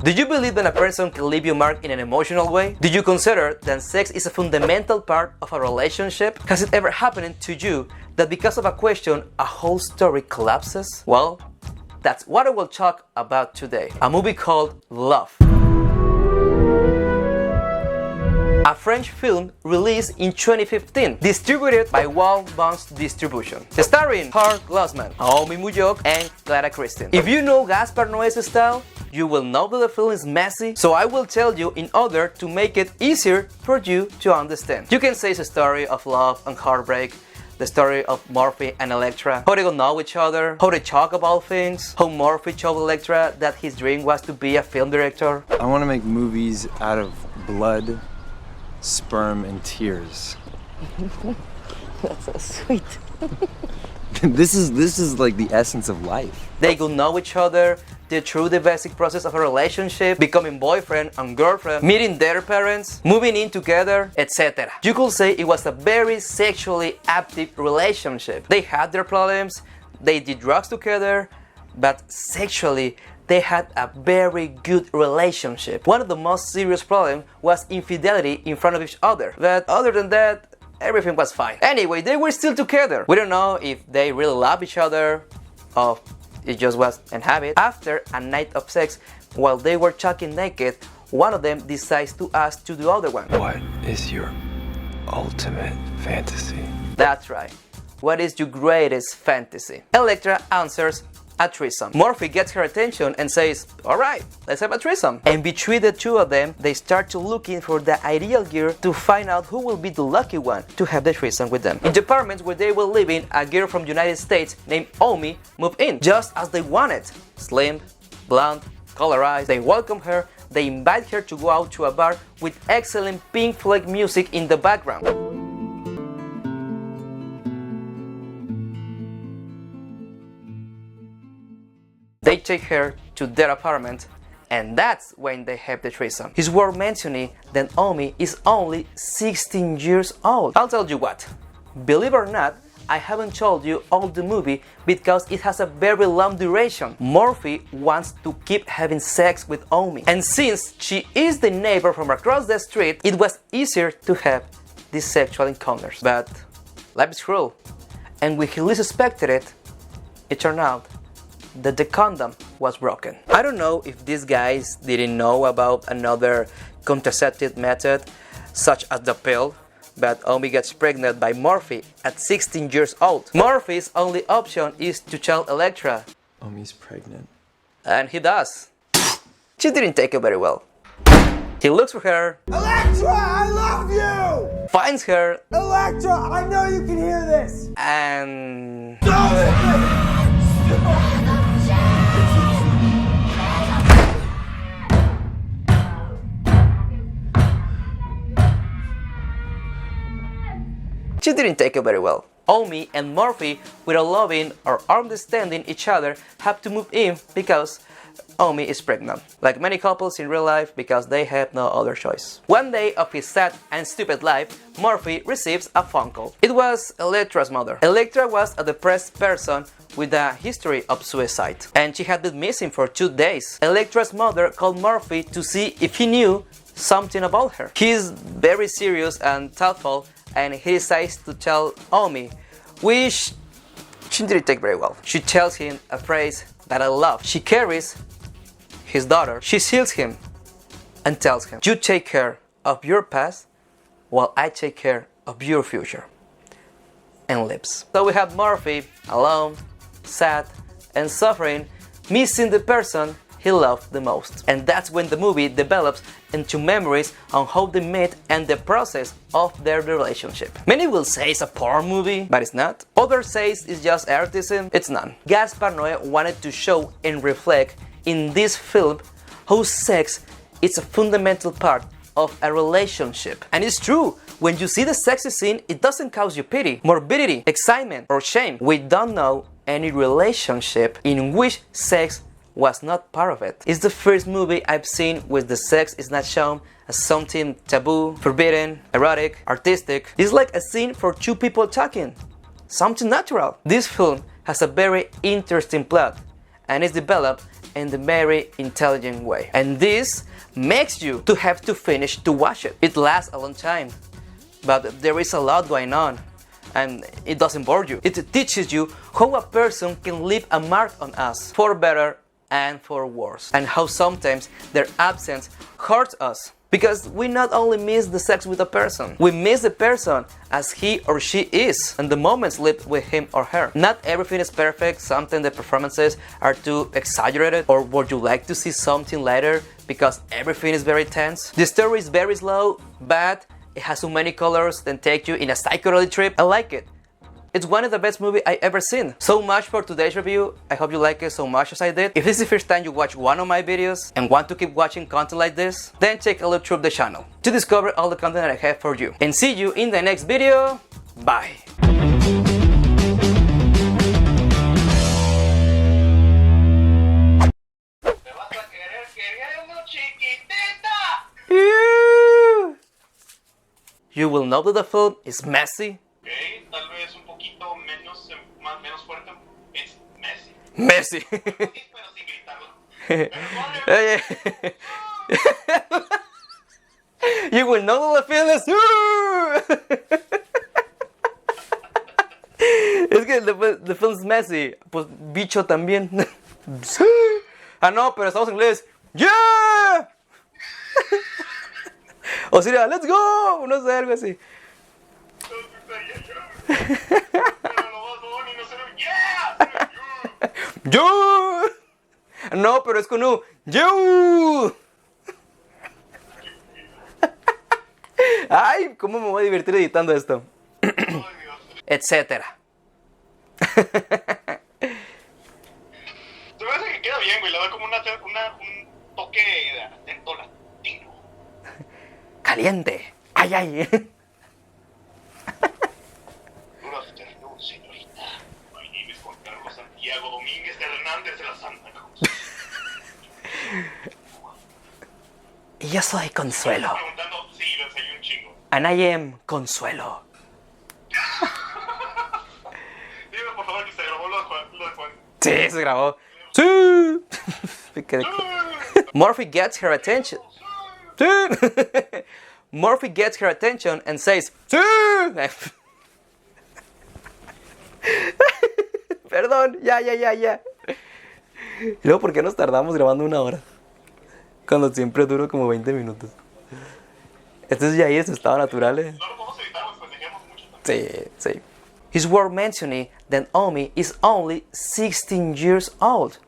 Do you believe that a person can leave you mark in an emotional way? Do you consider that sex is a fundamental part of a relationship? Has it ever happened to you that because of a question, a whole story collapses? Well, that's what I will talk about today. A movie called Love. A French film released in 2015, distributed by Wallbounce Distribution, starring Hark Glossman, Naomi Muyok, and Clara Christine. If you know Gaspar Noé's style, you will know that the film is messy, so I will tell you in order to make it easier for you to understand. You can say it's a story of love and heartbreak, the story of Murphy and Electra, how they got know each other, how they talk about things, how Murphy told Electra that his dream was to be a film director. I want to make movies out of blood, sperm, and tears. That's so sweet. This is like the essence of life. They got know each other through the basic process of a relationship, becoming boyfriend and girlfriend, meeting their parents, moving in together, etc. You could say it was a very sexually active relationship. They had their problems, they did drugs together, but sexually they had a very good relationship. One of the most serious problems was infidelity in front of each other, but other than that, everything was fine. Anyway, they were still together. We don't know if they really love each other or it just was a habit. After a night of sex, while they were talking naked, one of them decides to ask to the other one, What is your ultimate fantasy? That's right. What is your greatest fantasy? Electra answers, a threesome. Murphy gets her attention and says, alright, let's have a threesome. And between the two of them, they start to looking for the ideal girl to find out who will be the lucky one to have the threesome with them. In the apartment where they were living, a girl from the United States named Omi moved in, just as they wanted. Slim, blonde, colored eyes. They welcome her, they invite her to go out to a bar with excellent Pink Floyd music in the background. They take her to their apartment, and that's when they have the threesome. It's worth mentioning that Omi is only 16 years old. I'll tell you what, believe it or not, I haven't told you all the movie because it has a very long duration. Murphy wants to keep having sex with Omi, and since she is the neighbor from across the street, it was easier to have these sexual encounters. But life is cruel, and when he least expected it, it turned out that the condom was broken. I don't know if these guys didn't know about another contraceptive method such as the pill, but Omi gets pregnant by Murphy at 16 years old. Murphy's only option is to tell Electra. Omi's pregnant. And he does. She didn't take it very well. He looks for her. Electra, I love you! Finds her. Electra, I know you can hear this! And she didn't take it very well. Omi and Murphy, without loving or understanding each other, have to move in because Omi is pregnant. Like many couples in real life, because they have no other choice. One day of his sad and stupid life, Murphy receives a phone call. It was Electra's mother. Electra was a depressed person with a history of suicide, and she had been missing for 2 days. Electra's mother called Murphy to see if he knew something about her. He's very serious and thoughtful, and he decides to tell Omi, which she didn't take very well. She tells him a phrase that I love. She carries his daughter, she seals him and tells him, you take care of your past while I take care of your future, and lives. So we have Murphy alone, sad and suffering, missing the person he loved the most. And that's when the movie develops into memories on how they met and the process of their relationship. Many will say it's a porn movie, but it's not. Others say it's just artism. It's none. Gaspar Noé wanted to show and reflect in this film how sex is a fundamental part of a relationship. And it's true, when you see the sexy scene, it doesn't cause you pity, morbidity, excitement, or shame. We don't know any relationship in which sex was not part of it. It's the first movie I've seen where the sex is not shown as something taboo, forbidden, erotic, artistic. It's like a scene for two people talking, something natural. This film has a very interesting plot and is developed in a very intelligent way. And this makes you to have to finish to watch it. It lasts a long time, but there is a lot going on. And it doesn't bore you. It teaches you how a person can leave a mark on us, for better and for worse, and how sometimes their absence hurts us. Because we not only miss the sex with a person, we miss the person as he or she is, and the moments lived with him or her. Not everything is perfect, sometimes the performances are too exaggerated, or would you like to see something lighter because everything is very tense? The story is very slow, but it has so many colors that take you in a psychedelic trip. I like it. It's one of the best movies I ever seen. So much for today's review. I hope you like it so much as I did. If this is the first time you watch one of my videos and want to keep watching content like this, then take a look through the channel to discover all the content that I have for you. And see you in the next video. Bye. You will know that the film is messy. Okay, tal vez un poquito menos fuerte. Es Messi. Messy. Sí, pero sin gritarlo. You will know that the film is. Es que the film es messy. Pues bicho también. Ah, no, pero estamos en inglés. Yeah. O sea, let's go. No sé, algo así. Yo. No, pero es con U. Yo. Ay, cómo me voy a divertir editando esto. Etcétera. Se me hace que queda bien, güey. Le da como un toque de acento latino. Caliente. Ay, ay. Good afternoon, señorita. My name is Juan Carlos Santiago Domínguez Hernández de la Santa Cruz. Y yo soy Consuelo. Preguntando si le enseñó un chingo. And I am Consuelo. Dime, por favor, que se grabó lo de Juan. Sí, se grabó. Sí. Murphy gets her attention. Sí. Murphy gets her attention and says, sí. Perdón, ya. Y luego, ¿por qué nos tardamos grabando 1 hora? Cuando siempre duro como 20 minutos. Esto es ya ahí, es estado natural, No lo podemos evitar, pues dejemos mucho. Sí. It's worth mentioning that Omi is only 16 years old.